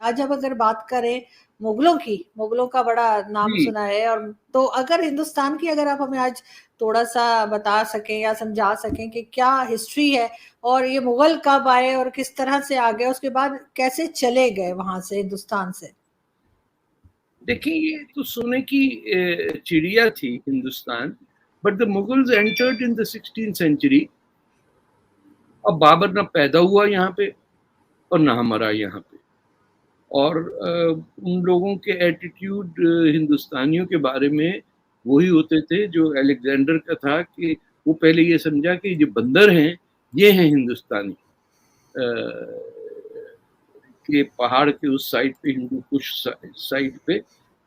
آج اب اگر بات کریں مغلوں کا بڑا نام جی سنا ہے، اور تو اگر ہندوستان کی اگر آپ ہمیں آج تھوڑا سا بتا سکیں یا سمجھا سکیں کہ کیا ہسٹری ہے، اور یہ مغل کب آئے اور کس طرح سے آ گئے، اس کے بعد کیسے چلے گئے وہاں سے ہندوستان سے؟ دیکھیں، یہ تو سونے کی چڑیا تھی Hindustan, but the Mughals entered in the 16th century. اب بابر نہ پیدا ہوا یہاں پہ اور نہ مرا یہاں پہ، اور ان لوگوں کے ایٹیٹیوڈ ہندوستانیوں کے بارے میں وہی ہوتے تھے جو الیگزینڈر کا تھا، کہ وہ پہلے یہ سمجھا کہ جو بندر ہیں یہ ہیں ہندوستانی، کہ پہاڑ کے اس سائڈ پہ ہندو کش سائڈ پہ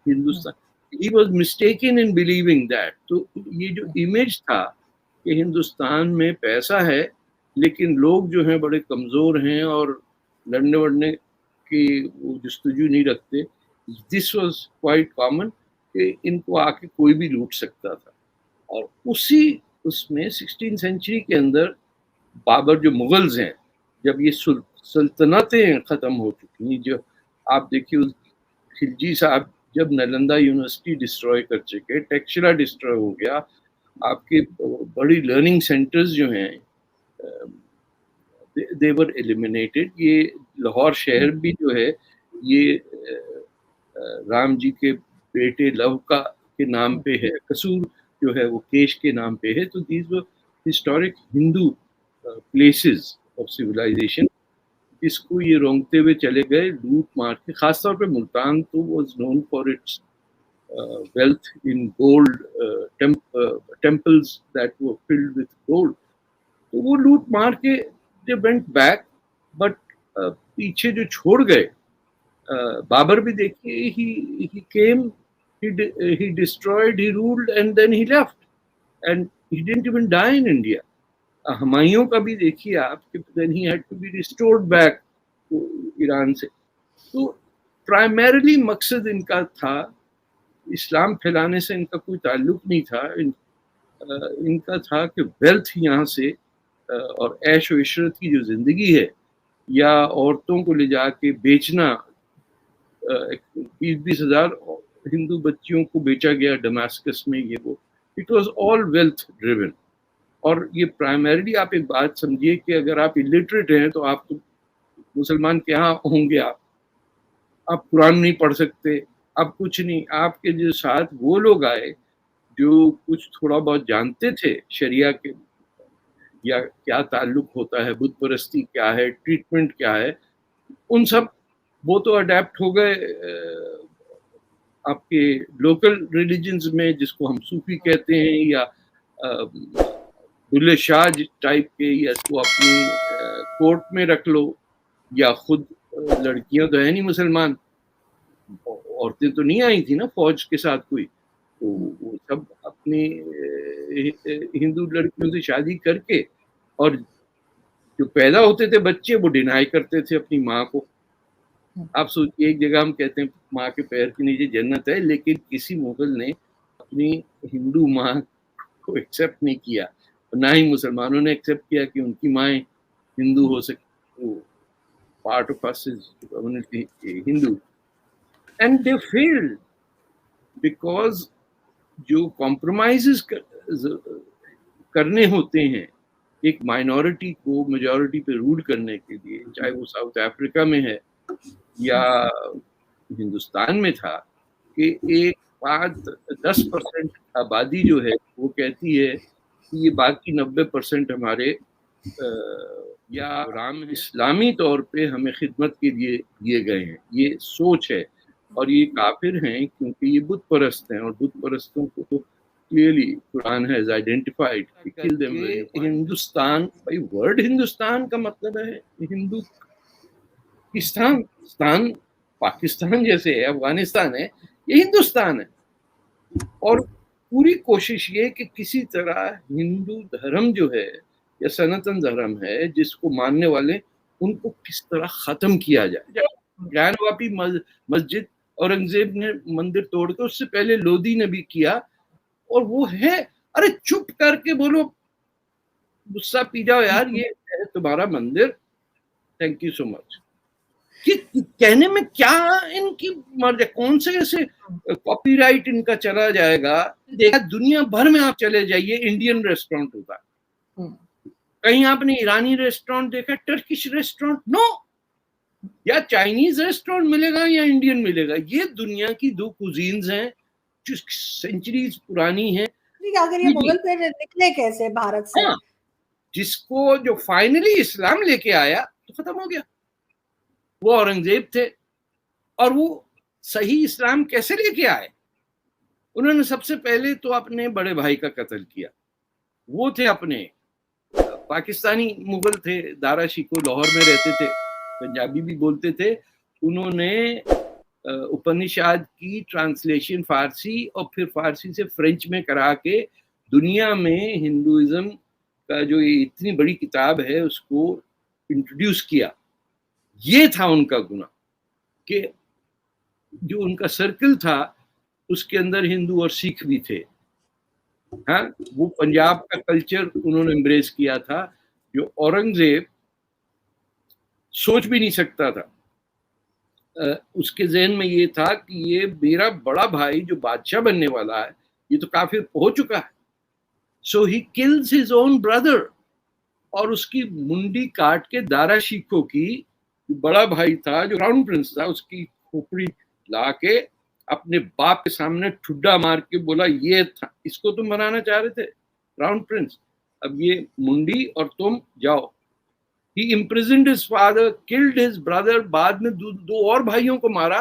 Hindustan. He was mistaken in believing that. تو یہ جو امیج تھا کہ ہندوستان میں پیسہ ہے لیکن لوگ جو ہیں بڑے کمزور ہیں اور لڑنے وڑنے کی وہ جستجو نہیں رکھتے، دس واز کوائٹ کامن، کہ ان کو آ کے کوئی بھی لوٹ سکتا تھا. اور اسی اس میں 16th century کے اندر بابر جو مغلز ہیں، جب یہ سلطنتیں ختم ہو چکی ہیں، جو آپ دیکھیے خلجی صاحب جب نالندہ یونیورسٹی ڈسٹروائے کر چکے، ٹیکسلا ڈسٹروائے ہو گیا، آپ کے بڑی لرننگ سینٹرز جو ہیں they were eliminated. یہ لاہور شہر بھی جو ہے یہ رام جی کے بیٹے لو کا کے نام پہ ہے، قصور جو ہے وہ کیش کے نام پہ ہے. تو these were historic Hindu places of civilization، اس کو یہ رونگتے ہوئے چلے گئے لوٹ مار کے. خاص طور پہ ملتان تو was known for its wealth in gold, temples that were filled with gold. تو وہ لوٹ مار کے they went back. بٹ پیچھے جو چھوڑ گئے بابر بھی دیکھیے، he came, he destroyed, he ruled and then he left and he didn't even die in India. Humayun کا بھی دیکھیے آپ کہ then he had to be restored back Iran سے. تو پرائمریلی مقصد ان کا تھا، اسلام پھیلانے سے ان کا کوئی تعلق نہیں تھا، ان کا تھا کہ ویلتھ یہاں سے اور عیش و عشرت کی جو زندگی ہے، یا عورتوں کو لے جا کے بیچنا، 20 ہزار ہندو بچیوں کو بیچا گیا ڈماسکس میں، یہ وہ it was all wealth driven. اور یہ پرائمریلی آپ ایک بات سمجھیے کہ اگر آپ الٹریٹ ہیں تو آپ تو مسلمان کہاں ہوں گے، آپ قرآن نہیں پڑھ سکتے، آپ کچھ نہیں. آپ کے جو ساتھ وہ لوگ آئے جو کچھ تھوڑا بہت جانتے تھے شریعہ کے، یا کیا تعلق ہوتا ہے بت پرستی کیا ہے، ٹریٹمنٹ کیا ہے، ان سب وہ تو اڈیپٹ ہو گئے آپ کے لوکل ریلیجنز میں، جس کو ہم صوفی کہتے ہیں، یا بلے شاہ ٹائپ کے، یا اس کو اپنی کورٹ میں رکھ لو، یا خود لڑکیاں تو ہے نہیں مسلمان، عورتیں تو نہیں آئی تھی نا فوج کے ساتھ کوئی، تو وہ سب اپنی ہندو لڑکیوں سے شادی کر کے، اور جو پیدا ہوتے تھے بچے وہ ڈینائی کرتے تھے اپنی ماں کو. آپ سوچیے، ایک جگہ ہم کہتے ہیں ماں کے پیر کے نیچے جنت ہے، لیکن کسی مغل نے اپنی ہندو ماں کو ایکسیپٹ نہیں کیا، نہ ہی مسلمانوں نے ایکسیپٹ کیا کہ ان کی مائیں ہندو ہو سکتی. Part of us is Hindu, and they field because جو کمپرومائزز کرنے ہوتے ہیں ایک مائنورٹی کو میجورٹی پہ رول کرنے کے لیے، چاہے وہ ساؤتھ افریقہ میں ہے یا ہندوستان میں تھا، کہ ایک 10% آبادی جو ہے وہ کہتی ہے کہ یہ باقی 90% ہمارے یا رام اسلامی طور پہ ہمیں خدمت کے لیے دیے گئے ہیں. یہ سوچ ہے، اور یہ کافر ہیں کیونکہ یہ بت پرست ہیں، اور بت پرستوں کو تو clearly Quran has identified kill them. Hindustan, بھائی ورڈ ہندوستان کا مطلب ہے ہندو پاکستان، پاکستان جیسے ہے، افغانستان ہے، یہ ہندوستان ہے. اور پوری کوشش یہ کہ کسی طرح ہندو دھرم جو ہے یا سناتن دھرم ہے جس کو ماننے والے، ان کو کس طرح ختم کیا جائے. گیان واپی مسجد اورنگزیب نے مندر توڑ کے، اس سے پہلے لودھی نے بھی کیا، اور وہ ہے ارے چپ کر کے بولو، غصہ پی جاؤ یار، یہ ہے تمہارا مندر. تھینک یو سو مچ. کہ کہنے میں کیا ان کی مرض ہے، کون سے ایسے کاپی رائٹ ان کا چلا جائے گا. دیکھا دنیا بھر میں آپ چلے جائیے انڈین ریسٹورینٹ ہوتا ہے، کہیں آپ نے ایرانی ریسٹورینٹ دیکھا، ٹرکش ریسٹورینٹ نو، یا چائنیز ریسٹورینٹ ملے گا یا انڈین ملے گا. یہ دنیا کی دو کوزینز ہیں جو سینچریز پرانی ہیں. اگر یہ مغل پہ نکلے کیسے بھارت سے؟ ہاں، جس کو جو فائنلی اسلام لے کے آیا تو ختم ہو گیا، وہ اورنگزیب تھے. اور وہ صحیح اسلام کیسے لے کے آئے؟ انہوں نے سب سے پہلے تو اپنے بڑے بھائی کا قتل کیا. وہ تھے اپنے پاکستانی مغل تھے، دارا شیکو، لاہور میں رہتے تھے، پنجابی بھی بولتے تھے. انہوں نے اپنشاد کی ٹرانسلیشن فارسی اور پھر فارسی سے فرینچ میں کرا کے دنیا میں ہندوازم کا جو اتنی بڑی کتاب ہے اس کو انٹروڈیوس کیا. یہ تھا ان کا گناہ کہ جو ان کا سرکل تھا اس کے اندر ہندو اور سکھ بھی تھے. ہاں، وہ پنجاب کا کلچر انہوں نے امبریس کیا تھا جو اورنگزیب سوچ بھی نہیں سکتا تھا. اس کے ذہن میں یہ تھا کہ یہ میرا بڑا بھائی جو بادشاہ بننے والا ہے یہ تو کافر ہو چکا ہے. سو ہی کلز ہز اون بردر، اور اس کی منڈی کاٹ کے دارا شیکو کی بڑا بھائی تھا جو کراؤن پرنس تھا اس کی کھوپڑی لا کے اپنے باپ کے سامنے ٹھڈا مار کے بولا یہ تھا، اس کو تم بنانا چاہ رہے تھے کراؤن پرنس، اب یہ منڈی اور تم جاؤ. He imprisoned his father, killed his brother. بعد میں دو اور بھائیوں کو مارا.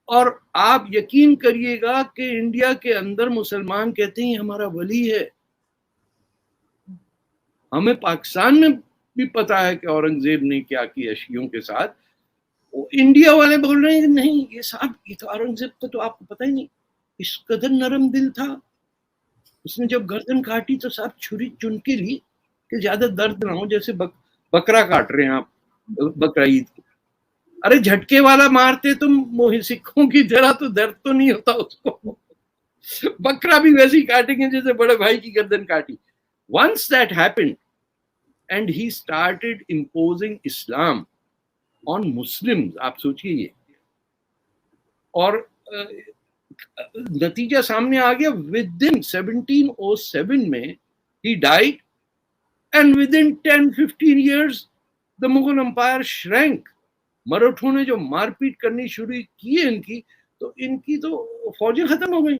اور آپ یقین کریے گا کہ انڈیا کے اندر مسلمان کہتے ہیں ہمارا ولی ہے. ہمیں پاکستان میں بھی پتا ہے کہ اورنگزیب نے کیا کیا شیعوں کے ساتھ. انڈیا والے بول رہے ہیں نہیں یہ صاحب یہ تو اورنگزیب کو تو آپ کو پتہ ہی نہیں، اس قدر نرم دل تھا، اس نے جب گردن کاٹی تو صاحب چھری چن کے لی کہ زیادہ درد نہ ہو، جیسے بکرا کاٹ رہے ہیں آپ بقرا عید کو. ارے جھٹکے والا مارتے تم سکھوں کی طرح تو درد تو نہیں ہوتا اس کو، بکرا بھی ویسے ہی کاٹیں گے جیسے بڑے بھائی کی گردن کاٹی. Once that happened and he started imposing Islam on Muslims، آپ سوچئے یہ، اور نتیجہ سامنے آ گیا. within 1707 میں he died and within 10-15 years the Mughal empire shrank. مراٹھوں نے جو مار پیٹ کرنی شروع کی ہے ان کی تو فوجیں ختم ہو گئی.